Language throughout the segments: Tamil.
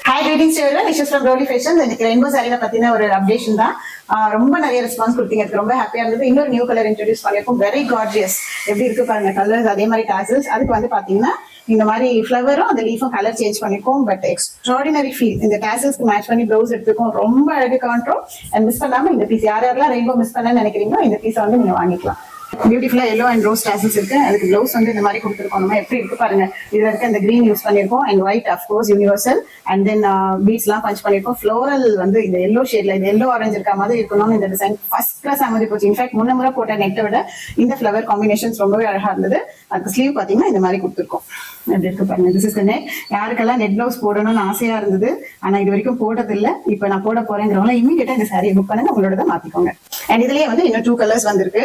Hi, greetings to everyone. This is from Rowley Fashions. எனக்கு ரெயின்போ சாரியில பத்தின ஒரு அப்டேஷன் தான். ரொம்ப நிறைய ரெஸ்பான்ஸ் கொடுத்தீங்க. எனக்கு ரொம்ப ஹாப்பியா இருந்தது. இன்னொரு நியூ கலர் இன்ட்ரோடியூஸ் பண்ணிருக்கோம். Very gorgeous. எப்படி இருக்கு பாருங்க கலர்ஸ், அதே மாதிரி டாசல்ஸ். அதுக்கு வந்து பாத்தீங்கன்னா இந்த மாதிரி ஃபிளவரும் அந்த லீஃபும் கலர் சேஞ்ச் பண்ணிருக்கோம். But extraordinary feel. இந்த டாசல்ஸ்க்கு மேட்ச் பண்ணி ப்ளவுஸ் எடுத்துக்கோம். ரொம்ப அழகு காண்ட்ரோம். அண்ட் மிஸ் பண்ணாம இந்த பீஸ் யாரெல்லாம் ரெயின்போ மிஸ் பண்ண நினைக்கிறீங்களோ இந்த பீஸை வந்து நீங்க வாங்கிக்கலாம். பியூட்டிஃபுல்லா எல்லோ அண்ட் ரோஸ் டாசல்ஸ் இருக்கு. அதுக்கு ப்ளவுஸ் வந்து இந்த மாதிரி கொடுத்துருக்கோம். நம்ம எப்படி இருக்கு பாருங்க. இதுல இருக்க இந்த கிரீன் யூஸ் பண்ணிருக்கோம் and white of course universal and then beads எல்லாம் பஞ்ச் பண்ணிருக்கோம். ஃப்ளோரல் வந்து இந்த எல்லோ ஷேட்ல இந்த எல்லோ ஆரஞ்சு இருக்க மாதிரி இருக்கணும்னு இந்த டிசைன் ஃபர்ஸ்ட் கிளாஸ் அமைதி போச்சு. இன்ஃபேக்ட் முறை போட்ட நெட்டை விட இந்த ஃபிளவர் காம்பினேஷன்ஸ் ரொம்பவே அழகா இருந்தது. அதுக்கு ஸ்லீவ் பாத்தீங்கன்னா இந்த மாதிரி கொடுத்துருக்கோம். எப்படி இருக்கு பாருங்க. This is the net. யாருக்கெல்லாம் நெட் பிளவுஸ் போடணும்னு ஆசையா இருந்தது, ஆனா இது வரைக்கும் போட்டதில்லை. இப்ப நான் போட போறேங்கிறவங்க இமீடியட்டா இந்த சாரியை புக் பண்ணுங்க, உங்களோட மாத்திக்கோங்க. அண்ட் இதுலயே வந்து இன்னும் 2 கலர்ஸ் வந்திருக்கு.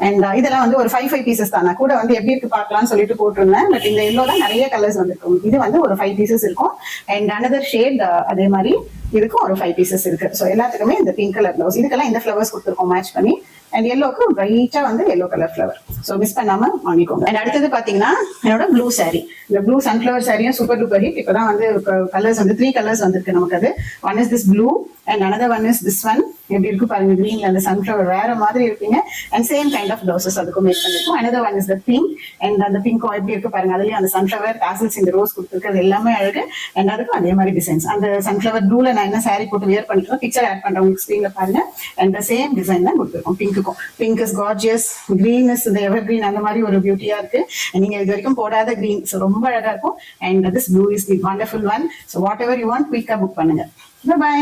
அண்ட் இதெல்லாம் வந்து ஒரு 5 பீசஸ் தான். கூட வந்து எப்படி இருக்கு பார்க்கலாம்னு சொல்லிட்டு போட்டிருந்தேன். பட் இந்த எல்லோ தான் நிறைய கலர்ஸ் வந்துருக்கும். இது வந்து ஒரு 5 பீசஸ் இருக்கும். அண்ட் அனதர் ஷேட் அதே மாதிரி இதுக்கும் ஒரு 5 பீசஸ் இருக்கு. ஸோ எல்லாத்துக்குமே இந்த பிங்க் கலர் பிளவுஸ். இதுக்கெல்லாம் இந்த ஃபிளவர்ஸ் கொடுத்துருக்கோம் மேட்ச் பண்ணி. அண்ட் எல்லோக்கு பிரைட்டா வந்து yellow colour flower. So miss பண்ணாம வாங்கிக்கோங்க. அண்ட் அடுத்தது பாத்தீங்கன்னா என்னோட ப்ளூ சாரி. இந்த ப்ளூ சன்ஃபிளவர் சாரியும் சூப்பர் டூப்பர் ஹிட். இப்பதான் வந்து கலர்ஸ் வந்து 3 கலர்ஸ் வந்திருக்கு நமக்கு. அது one is this blue and another one is this one. எப்படி இருக்கு பாருங்க. கிரீன்ல அந்த சன்ஃபிளவர் வேற மாதிரி இருப்பீங்க. And same kind of blouses அதுக்கும் மேக் பண்ணிருக்கோம். Another one is the pink and அந்த பிங்க்கும் எப்படி இருக்கு பாருங்க. அதுலயும் அந்த சன்ஃபிளவர் டாசல்ஸ் இந்த ரோஸ் கொடுத்துருக்கு. அது எல்லாமே அழகு. அண்ட் அதுக்கும் அதே மாதிரி டிசைன்ஸ். அந்த சன்ஃபிளவர் ப்ளூல நான் என்ன சாரி போட்டு வியர் பண்ணிருக்கோம், பிக்சர் ஆட் பண்றேன் உங்களுக்கு ஸ்கிரீன்ல பாருங்க. அண்ட் சேம் டிசைன் தான் கொடுத்துருக்கோம் பிங்க்குக்கும். Pink is gorgeous, green is இந்த எவர் கிரீன், அந்த மாதிரி ஒரு பியூட்டியா இருக்கு. நீங்க இது வரைக்கும் போடாத கிரீன். ஸோ ரொம்ப அழகா இருக்கும். And this blue is the wonderful one. So what ever you want குயிக்கா புக் பண்ணுங்க. பை.